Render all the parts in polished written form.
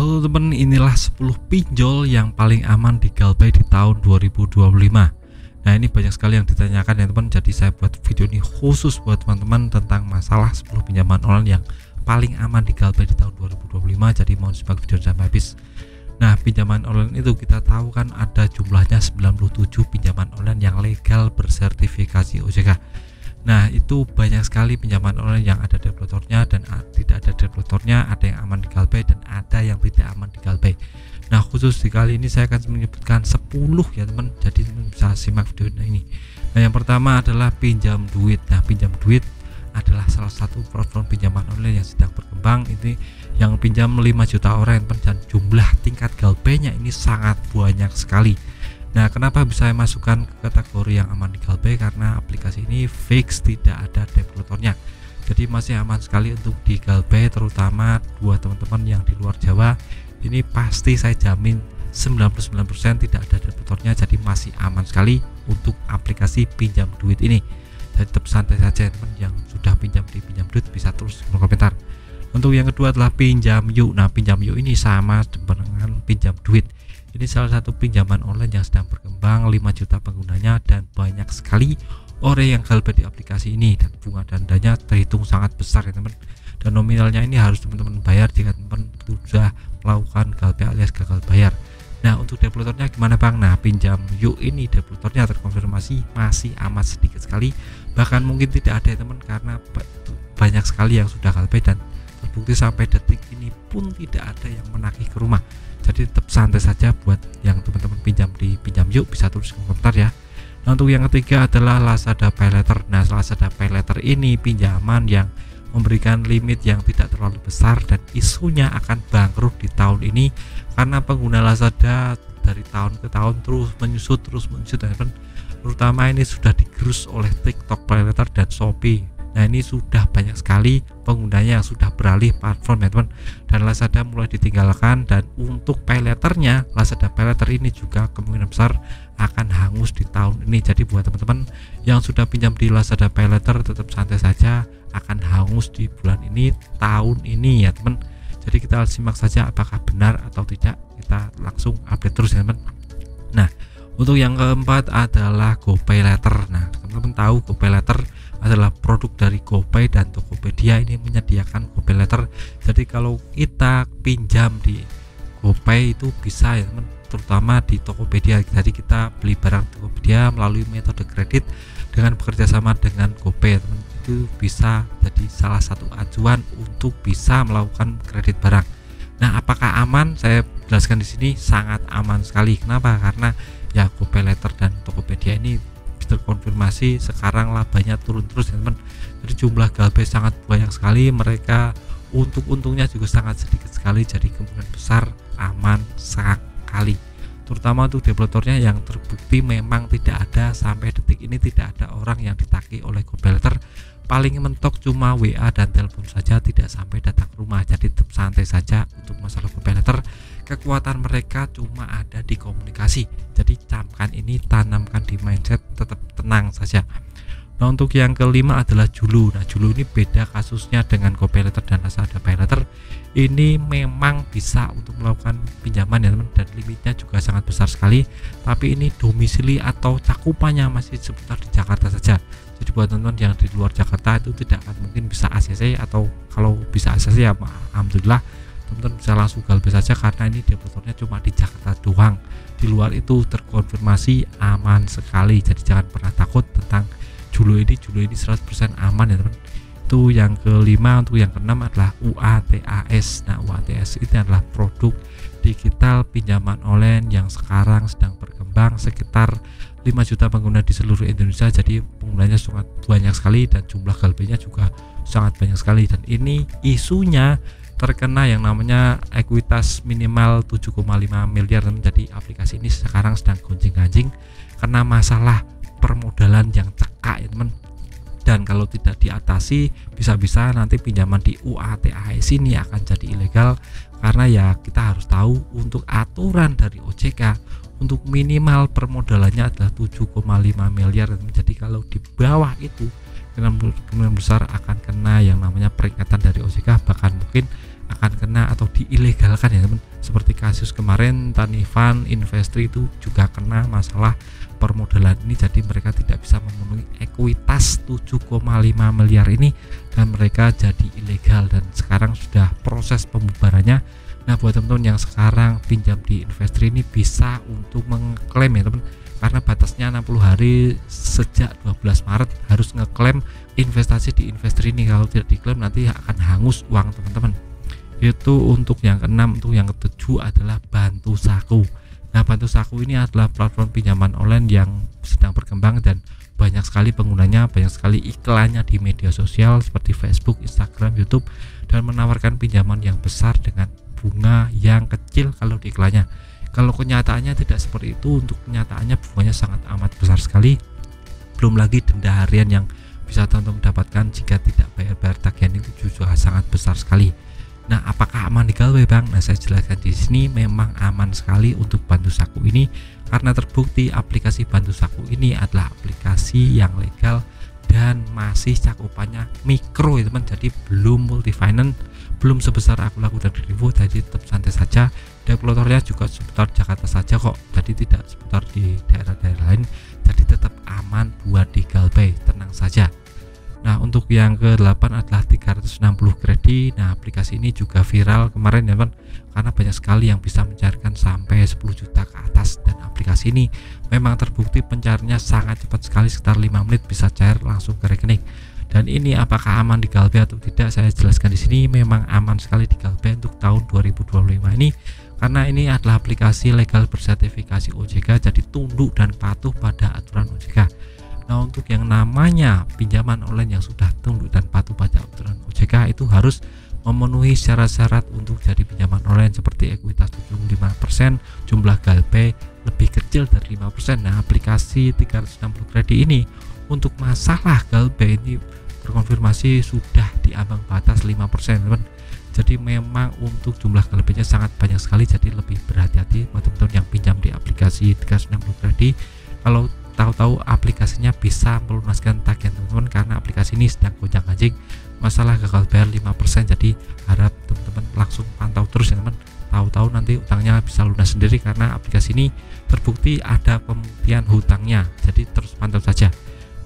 Halo teman, inilah 10 pinjol yang paling aman di GalPay di tahun 2025. Nah, ini banyak sekali yang ditanyakan ya teman. Jadi saya buat video ini khusus buat teman-teman tentang masalah 10 pinjaman online yang paling aman di GalPay di tahun 2025. Jadi mohon simak video sampai habis. Nah, pinjaman online itu kita tahu kan ada jumlahnya 97 pinjaman online yang legal bersertifikasi OJK. Nah, itu banyak sekali pinjaman online yang ada developernya dan tidak ada developernya, ada yang aman di GalPay dan ada yang tidak aman di GalPay. Nah, khusus di kali ini saya akan menyebutkan 10 ya teman, jadi teman bisa simak video ini. Nah, yang pertama adalah pinjam duit. Nah, pinjam duit adalah salah satu platform pinjaman online yang sedang berkembang. Ini yang pinjam 5 juta orang dan jumlah tingkat GalPay-nya ini sangat banyak sekali. Nah, kenapa bisa saya masukkan ke kategori yang aman di GalPay? Karena aplikasi ini fix tidak ada developernya. Jadi masih aman sekali untuk di GalPay, terutama buat teman-teman yang di luar Jawa. Ini pasti saya jamin 99% tidak ada developernya, jadi masih aman sekali untuk aplikasi pinjam duit ini. Jadi tetap santai saja teman yang sudah pinjam di pinjam duit, bisa terus berkomentar. Untuk yang kedua adalah pinjam yuk. Nah, pinjam yuk ini sama dengan pinjam duit. Ini salah satu pinjaman online yang sedang berkembang, 5 juta penggunanya dan banyak sekali orang yang GalPay di aplikasi ini, dan bunga dandanya terhitung sangat besar ya teman. Dan nominalnya ini harus teman-teman bayar jika teman sudah melakukan GalPay alias gagal bayar. Nah, untuk developernya gimana Bang? Nah, pinjam yuk ini developernya terkonfirmasi masih amat sedikit sekali, bahkan mungkin tidak ada ya teman, karena banyak sekali yang sudah GalPay dan terbukti sampai detik ini pun tidak ada yang menagih ke rumah. Jadi tetap santai saja buat yang teman-teman pinjam di pinjam yuk, bisa tulis komentar ya. Nah, untuk yang ketiga adalah Lazada Paylater. Nah, Lazada Paylater ini pinjaman yang memberikan limit yang tidak terlalu besar dan isunya akan bangkrut di tahun ini karena pengguna Lazada dari tahun ke tahun terus menyusut teman-teman. Terutama ini sudah digerus oleh TikTok, Paylater dan Shopee. Nah, ini sudah banyak sekali penggunanya yang sudah beralih platform ya teman, dan Lazada mulai ditinggalkan. Dan untuk Paylaternya, Lazada Paylater ini juga kemungkinan besar akan hangus di tahun ini. Jadi buat teman-teman yang sudah pinjam di Lazada Paylater tetap santai saja, akan hangus di bulan ini, tahun ini ya teman. Jadi kita simak saja apakah benar atau tidak, kita langsung update terus ya teman. Nah, untuk yang keempat adalah GoPaylater. Nah, teman-teman tahu GoPaylater adalah produk dari GoPay dan Tokopedia ini menyediakan GoPaylater. Jadi kalau kita pinjam di GoPay itu bisa ya teman, terutama di Tokopedia. Jadi kita beli barang Tokopedia melalui metode kredit dengan bekerjasama dengan GoPay ya teman, itu bisa jadi salah satu acuan untuk bisa melakukan kredit barang. Nah, apakah aman? Saya jelaskan di sini sangat aman sekali. Kenapa? Karena ya GoPaylater dan Tokopedia ini terkonfirmasi sekarang labanya turun terus ya teman. Jadi jumlah GalPay sangat banyak sekali, mereka untuk untungnya juga sangat sedikit sekali, jadi kemungkinan besar aman sekali. Terutama untuk developernya yang terbukti memang tidak ada sampai detik ini, tidak ada orang yang ditagih oleh GoPaylater. Paling mentok cuma WA dan telepon saja, tidak sampai datang ke rumah. Jadi tetap santai saja untuk masalah GoPaylater. Kekuatan mereka cuma ada di komunikasi. Jadi camkan ini, tanamkan di mindset, tetap tenang saja. Nah, untuk yang kelima adalah Julu. Nah, Julu ini beda kasusnya dengan GoPaylater dan Lazada Paylater. Ini memang bisa untuk melakukan pinjaman ya teman, dan limitnya juga sangat besar sekali. Tapi ini domisili atau cakupannya masih seputar di Jakarta saja. Jadi buat teman-teman yang di luar Jakarta itu tidak akan mungkin bisa ACC, atau kalau bisa ACC ya alhamdulillah teman-teman bisa langsung GalPay saja, karena ini developernya cuma di Jakarta doang. Di luar itu terkonfirmasi aman sekali, jadi jangan pernah takut tentang Julu ini 100% aman ya teman. Itu yang kelima. Untuk yang keenam adalah UATAS. Nah, UATAS ini adalah produk digital pinjaman online yang sekarang sedang berkembang, sekitar 5 juta pengguna di seluruh Indonesia. Jadi penggunanya sangat banyak sekali dan jumlah GalPay-nya juga sangat banyak sekali, dan ini isunya terkena yang namanya ekuitas minimal 7,5 miliar teman. Jadi aplikasi ini sekarang sedang gonjing-ganjing karena masalah permodalan yang cekak ya teman. Dan kalau tidak diatasi, bisa-bisa nanti pinjaman di UATAS ini akan jadi ilegal, karena ya kita harus tahu untuk aturan dari OJK untuk minimal permodalannya adalah 7,5 miliar. Jadi kalau di bawah itu kemungkinan besar akan kena yang namanya peringatan dari OJK, bahkan mungkin akan kena atau diilegalkan ya teman. Seperti kasus kemarin Tanifan Investri itu juga kena masalah permodalan ini, jadi mereka tidak bisa memenuhi ekuitas 7,5 miliar ini dan mereka jadi ilegal dan sekarang sudah proses pembubarannya. Nah, buat teman-teman yang sekarang pinjam di Investri ini bisa untuk mengklaim ya teman, karena batasnya 60 hari sejak 12 Maret harus ngeklaim investasi di Investri ini. Kalau tidak diklaim nanti akan hangus uang teman-teman. Itu untuk yang keenam. Untuk yang ketujuh adalah Bantu Saku. Nah, Bantu Saku ini adalah platform pinjaman online yang sedang berkembang dan banyak sekali penggunanya, banyak sekali iklannya di media sosial seperti Facebook, Instagram, YouTube, dan menawarkan pinjaman yang besar dengan bunga yang kecil kalau di iklannya. Kalau kenyataannya tidak seperti itu. Untuk kenyataannya bunganya sangat amat besar sekali, belum lagi denda harian yang bisa teman-teman dapatkan jika tidak bayar tagihan itu juga sangat besar sekali. Nah, apakah aman di Galway Bang? Nah, saya jelaskan di sini memang aman sekali untuk Bantu Saku ini karena terbukti aplikasi Bantu Saku ini adalah aplikasi yang legal dan masih cakupannya mikro ya teman, jadi belum multi finance, belum sebesar Akulaku dan Rivo, jadi tetap santai saja. Developernya juga seputar Jakarta saja kok, jadi tidak seputar di daerah-daerah lain, jadi tetap aman buat di Galway, tenang saja. Nah, untuk yang ke-8 adalah 360 kredit. Nah, aplikasi ini juga viral kemarin ya teman, karena banyak sekali yang bisa mencarikan sampai 10 juta ke atas, dan aplikasi ini memang terbukti pencariannya sangat cepat sekali, sekitar 5 menit bisa cair langsung ke rekening. Dan ini apakah aman di Galway atau tidak, saya jelaskan di sini memang aman sekali di Galway untuk tahun 2025 ini, karena ini adalah aplikasi legal bersertifikasi OJK, jadi tunduk dan patuh pada aturan OJK. Nah, untuk yang namanya pinjaman online yang sudah tunduk dan patuh pada aturan OJK itu harus memenuhi syarat-syarat untuk jadi pinjaman online seperti ekuitas 75%, jumlah Galway lebih kecil dari 5%. Nah, aplikasi 360 kredit ini untuk masalah Galway ini terkonfirmasi sudah di ambang batas 5% teman. Jadi memang untuk jumlah Galway-nya sangat banyak sekali, jadi lebih berhati-hati buat teman-teman yang pinjam di aplikasi 360 kredit. Kalau tahu-tahu aplikasinya bisa melunaskan tagihan teman-teman, karena aplikasi ini sedang gonjang-ganjing masalah gagal bayar 5%, jadi harap teman-teman langsung pantau terus ya teman, tahu-tahu nanti utangnya bisa lunas sendiri karena aplikasi ini terbukti ada pembuktian hutangnya, jadi terus pantau saja.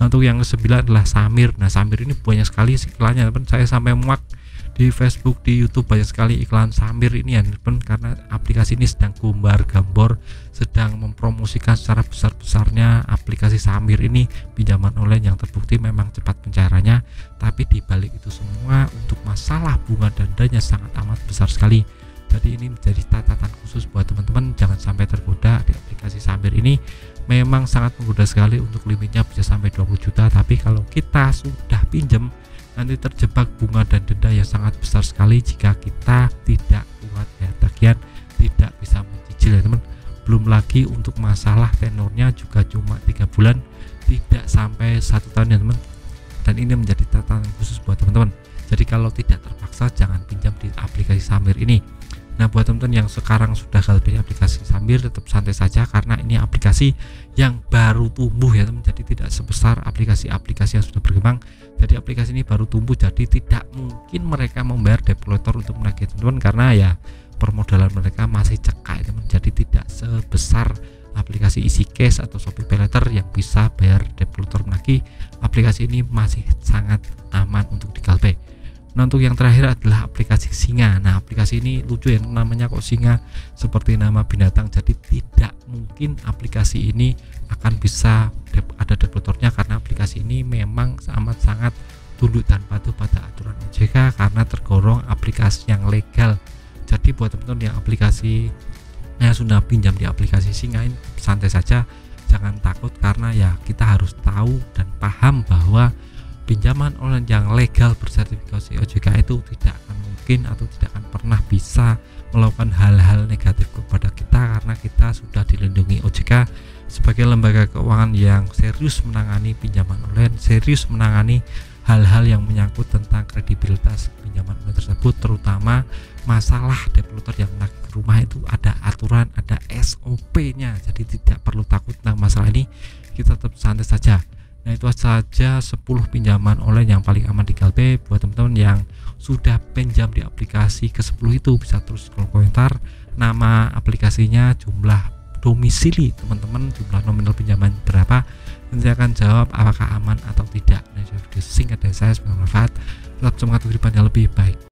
Nah, untuk yang ke-9 adalah Samir. Nah, Samir ini banyak sekali iklannya teman, saya sampai muak di Facebook, di YouTube banyak sekali iklan Samir ini ya teman, karena aplikasi ini sedang gambar-gambor, sedang mempromosikan secara besar-besarnya aplikasi Samir ini, pinjaman online yang terbukti memang cepat pencairannya, tapi dibalik itu semua untuk masalah bunga dan dendanya sangat amat besar sekali. Jadi ini menjadi catatan khusus buat teman-teman, jangan sampai tergoda di aplikasi Samir ini. Memang sangat menggoda sekali, untuk limitnya bisa sampai 20 juta, tapi kalau kita sudah pinjam nanti terjebak bunga dan denda yang sangat besar sekali jika kita tidak kuat bayar tagihan, tidak bisa mencicil ya teman. Belum lagi untuk masalah tenornya juga cuma 3 bulan, tidak sampai 1 tahun ya teman, dan ini menjadi catatan khusus buat teman-teman. Jadi kalau tidak terpaksa jangan pinjam di aplikasi Samir ini. Nah, buat teman-teman yang sekarang sudah Galway aplikasi Samir, tetap santai saja karena ini aplikasi yang baru tumbuh ya teman, jadi tidak sebesar aplikasi-aplikasi yang sudah berkembang. Jadi aplikasi ini baru tumbuh, jadi tidak mungkin mereka membayar developer untuk menagih teman-teman, karena ya permodalan mereka masih cekak ya teman, jadi tidak sebesar aplikasi EasyCash atau Shopee PayLater yang bisa bayar developer menagih. Aplikasi ini masih sangat aman untuk di Galway. Nah, untuk yang terakhir adalah aplikasi Singa. Nah, aplikasi ini lucu ya, namanya kok Singa, seperti nama binatang, jadi tidak mungkin aplikasi ini akan bisa ada developernya, karena aplikasi ini memang amat sangat tunduk dan patuh pada aturan OJK karena tergolong aplikasi yang legal. Jadi buat teman-teman yang aplikasi yang sudah pinjam di aplikasi Singa ini santai saja, jangan takut, karena ya kita harus tahu dan paham bahwa pinjaman online yang legal bersertifikasi OJK itu tidak akan mungkin atau tidak akan pernah bisa melakukan hal-hal negatif kepada kita, karena kita sudah dilindungi OJK sebagai lembaga keuangan yang serius menangani pinjaman online, serius menangani hal-hal yang menyangkut tentang kredibilitas pinjaman online tersebut, terutama masalah developer yang menagih rumah itu ada aturan, ada SOP-nya, jadi tidak perlu takut tentang masalah ini, kita tetap santai saja. Nah, itu saja 10 pinjaman online yang paling aman di Galway. Buat teman-teman yang sudah pinjam di aplikasi ke-10 itu, bisa terus scroll komentar, nama aplikasinya, jumlah domisili teman-teman, jumlah nominal pinjaman berapa, nanti saya akan jawab apakah aman atau tidak. Nah, video singkat dari saya, semoga bermanfaat. Tetap semangat kehidupan yang lebih baik.